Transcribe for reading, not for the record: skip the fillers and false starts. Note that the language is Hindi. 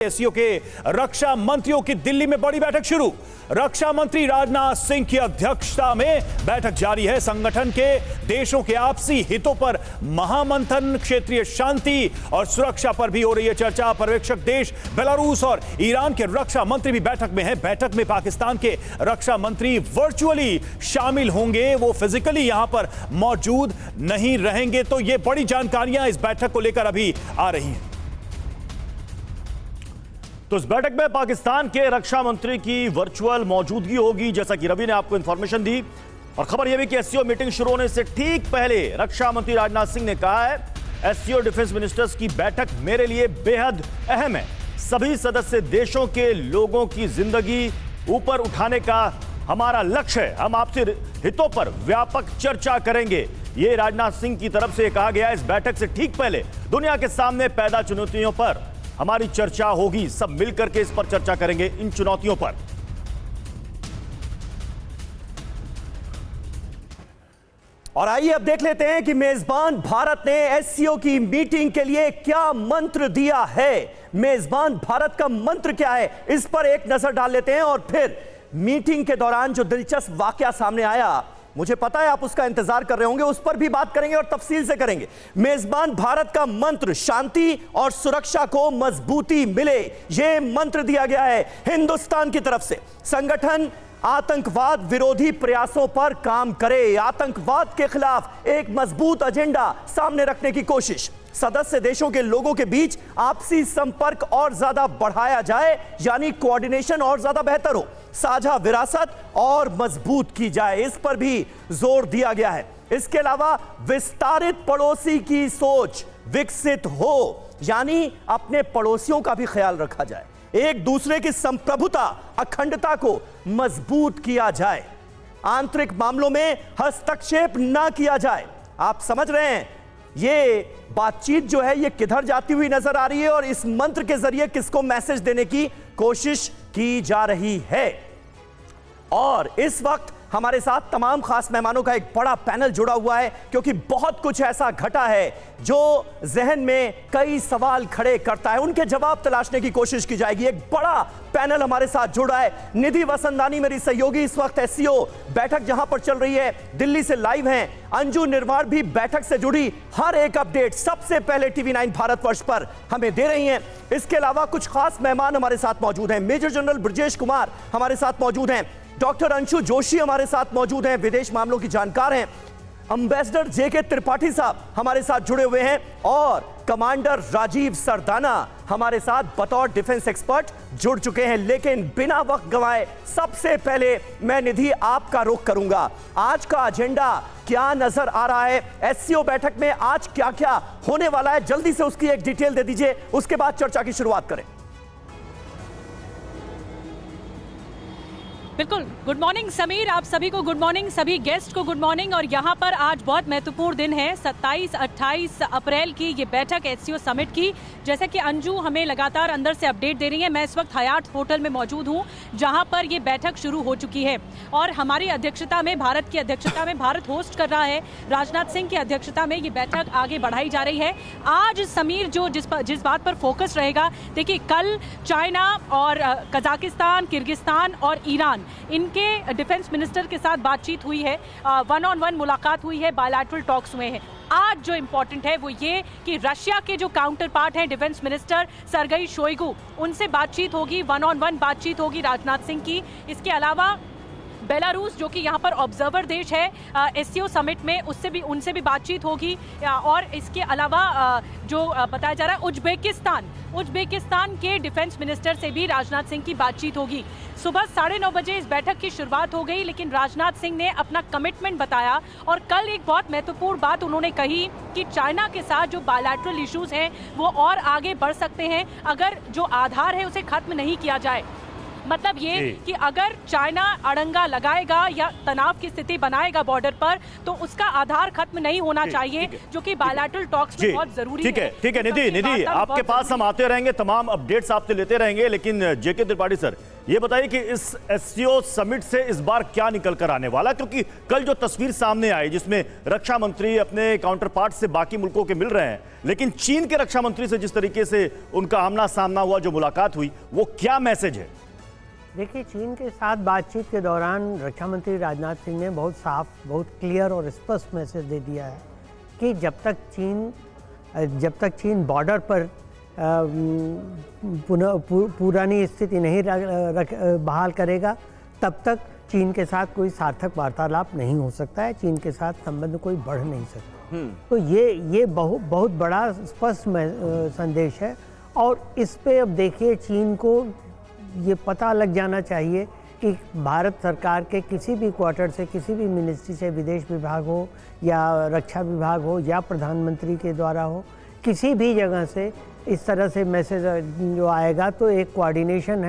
एससीओ के रक्षा मंत्रियों की दिल्ली में बड़ी बैठक शुरू। रक्षा मंत्री राजनाथ सिंह की अध्यक्षता में बैठक जारी है। संगठन के देशों के आपसी हितों पर महामंथन, क्षेत्रीय शांति और सुरक्षा पर भी हो रही है चर्चा। पर्यवेक्षक देश बेलारूस और ईरान के रक्षा मंत्री भी बैठक में हैं। बैठक में पाकिस्तान के रक्षा मंत्री वर्चुअली शामिल होंगे, वो फिजिकली यहां पर मौजूद नहीं रहेंगे। तो ये बड़ी जानकारियां इस बैठक को लेकर अभी आ रही हैं। तो इस बैठक में पाकिस्तान के रक्षा मंत्री की वर्चुअल मौजूदगी होगी, जैसा कि रवि ने आपको इंफॉर्मेशन दी। और खबर यह भी कि एससीओ मीटिंग शुरू होने से ठीक पहले रक्षा मंत्री राजनाथ सिंह ने कहा है, एससीओ डिफेंस मिनिस्टर्स की बैठक मेरे लिए बेहद अहम है। सभी सदस्य देशों के लोगों की जिंदगी ऊपर उठाने का हमारा लक्ष्य है। हम आपसे हितों पर व्यापक चर्चा करेंगे। यह राजनाथ सिंह की तरफ से कहा गया। इस बैठक से ठीक पहले दुनिया के सामने पैदा चुनौतियों पर हमारी चर्चा होगी। सब मिलकर के इस पर चर्चा करेंगे, इन चुनौतियों पर। और आइए अब देख लेते हैं कि मेजबान भारत ने एससीओ की मीटिंग के लिए क्या मंत्र दिया है। मेजबान भारत का मंत्र क्या है, इस पर एक नजर डाल लेते हैं। और फिर मीटिंग के दौरान जो दिलचस्प वाकया सामने आया, मुझे पता है आप उसका इंतजार कर रहे होंगे, उस पर भी बात करेंगे और तफसील से करेंगे। मेजबान भारत का मंत्र, शांति और सुरक्षा को मजबूती मिले, यह मंत्र दिया गया है हिंदुस्तान की तरफ से। संगठन आतंकवाद विरोधी प्रयासों पर काम करे, आतंकवाद के खिलाफ एक मजबूत एजेंडा सामने रखने की कोशिश। सदस्य देशों के लोगों के बीच आपसी संपर्क और ज्यादा बढ़ाया जाए, यानी कोऑर्डिनेशन और ज्यादा बेहतर हो। साझा विरासत और मजबूत की जाए, इस पर भी जोर दिया गया है। इसके अलावा विस्तारित पड़ोसी की सोच विकसित हो, यानी अपने पड़ोसियों का भी ख्याल रखा जाए। एक दूसरे की संप्रभुता, अखंडता को मजबूत किया जाए। आंतरिक मामलों में हस्तक्षेप ना किया जाए। आप समझ रहे हैं ये बातचीत जो है ये किधर जाती हुई नजर आ रही है और इस मंत्र के जरिए किसको मैसेज देने की कोशिश की जा रही है। और इस वक्त हमारे साथ तमाम खास मेहमानों का एक बड़ा पैनल जुड़ा हुआ है, क्योंकि बहुत कुछ ऐसा घटा है जो जहन में कई सवाल खड़े करता है। उनके जवाब तलाशने की कोशिश की जाएगी। एक बड़ा पैनल हमारे साथ जुड़ा है। निधि वसंदानी मेरी सहयोगी इस वक्त एससीओ बैठक जहां पर चल रही है दिल्ली से लाइव हैं। अंजू निर्वाण भी बैठक से जुड़ी हर एक अपडेट सबसे पहले टीवी9 भारतवर्ष पर हमें दे रही हैं। इसके अलावा कुछ खास मेहमान हमारे साथ मौजूद हैं। मेजर जनरल ब्रजेश कुमार हमारे साथ मौजूद हैं। डॉक्टर अंशु जोशी हमारे साथ मौजूद हैं, विदेश मामलों की जानकार हैं। एम्बेसडर जेके त्रिपाठी साहब हमारे साथ जुड़े हुए हैं और कमांडर राजीव सरदाना हमारे साथ बतौर डिफेंस एक्सपर्ट जुड़ चुके हैं। लेकिन बिना वक्त गंवाए सबसे पहले मैं निधि आपका रुख करूंगा। आज का एजेंडा क्या नजर आ रहा है? एससीओ बैठक में आज क्या क्या होने वाला है, जल्दी से उसकी एक डिटेल दे दीजिए, उसके बाद चर्चा की शुरुआत करें। बिल्कुल, गुड मॉर्निंग समीर, आप सभी को गुड मॉर्निंग, सभी गेस्ट को गुड मॉर्निंग। और यहाँ पर आज बहुत महत्वपूर्ण दिन है, 27-28 अप्रैल की ये बैठक एससीओ समिट की। जैसा कि अंजू हमें लगातार अंदर से अपडेट दे रही है, मैं इस वक्त हयात होटल में मौजूद हूँ जहाँ पर ये बैठक शुरू हो चुकी है। और हमारी अध्यक्षता में, भारत की अध्यक्षता में, भारत होस्ट कर रहा है, राजनाथ सिंह की अध्यक्षता में ये बैठक आगे बढ़ाई जा रही है। आज समीर जो जिस बात पर फोकस रहेगा, देखिए कल चाइना और कजाकिस्तान, किर्गिस्तान और ईरान, इनके डिफेंस मिनिस्टर के साथ बातचीत हुई है, वन ऑन वन मुलाकात हुई है, बायलैटरल टॉक्स हुए हैं। आज जो इंपॉर्टेंट है वो ये कि रशिया के जो काउंटर पार्ट हैं डिफेंस मिनिस्टर सर्गेई शोइगु, उनसे बातचीत होगी, वन ऑन वन बातचीत होगी राजनाथ सिंह की। इसके अलावा बेलारूस जो कि यहाँ पर ऑब्जर्वर देश है एससीओ समिट में, उनसे भी बातचीत होगी। और इसके अलावा जो बताया जा रहा है उज्बेकिस्तान के डिफेंस मिनिस्टर से भी राजनाथ सिंह की बातचीत होगी। सुबह 9:30 बजे इस बैठक की शुरुआत हो गई, लेकिन राजनाथ सिंह ने अपना कमिटमेंट बताया और कल एक बहुत महत्वपूर्ण बात उन्होंने कही कि चाइना के साथ जो बायलैटरल इश्यूज हैं वो और आगे बढ़ सकते हैं अगर जो आधार है उसे खत्म नहीं किया जाए। मतलब ये कि अगर चाइना अड़ंगा लगाएगा या तनाव की स्थिति बनाएगा बॉर्डर पर, तो उसका आधार खत्म नहीं होना चाहिए, जो कि बायलैटरल टॉक्स में बहुत जरूरी है। ठीक है निधि, आपके पास हम आते रहेंगे, तमाम अपडेट्स आपसे लेते रहेंगे। लेकिन जेके त्रिपाठी सर, ये बताइए कि इस एससीओ समिट से इस बार क्या निकल कर आने वाला, क्योंकि कल जो तस्वीर सामने आई जिसमें रक्षा मंत्री अपने काउंटर पार्ट से बाकी मुल्कों के मिल रहे हैं, लेकिन चीन के रक्षा मंत्री से जिस तरीके से उनका आमना सामना हुआ, जो मुलाकात हुई, वो क्या मैसेज है? देखिए, चीन के साथ बातचीत के दौरान रक्षा मंत्री राजनाथ सिंह ने बहुत साफ, बहुत क्लियर और स्पष्ट मैसेज दे दिया है कि जब तक चीन बॉर्डर पर पुरानी स्थिति नहीं बहाल करेगा, तब तक चीन के साथ कोई सार्थक वार्तालाप नहीं हो सकता है, चीन के साथ संबंध कोई बढ़ नहीं सकता। तो ये बहुत बड़ा स्पष्ट संदेश है। और इस पे अब देखिए, चीन को ये पता लग जाना चाहिए कि भारत सरकार के किसी भी क्वार्टर से, किसी भी मिनिस्ट्री से, विदेश विभाग हो या रक्षा विभाग हो या प्रधानमंत्री के द्वारा हो, किसी भी जगह से इस तरह से मैसेज जो आएगा तो एक कोऑर्डिनेशन है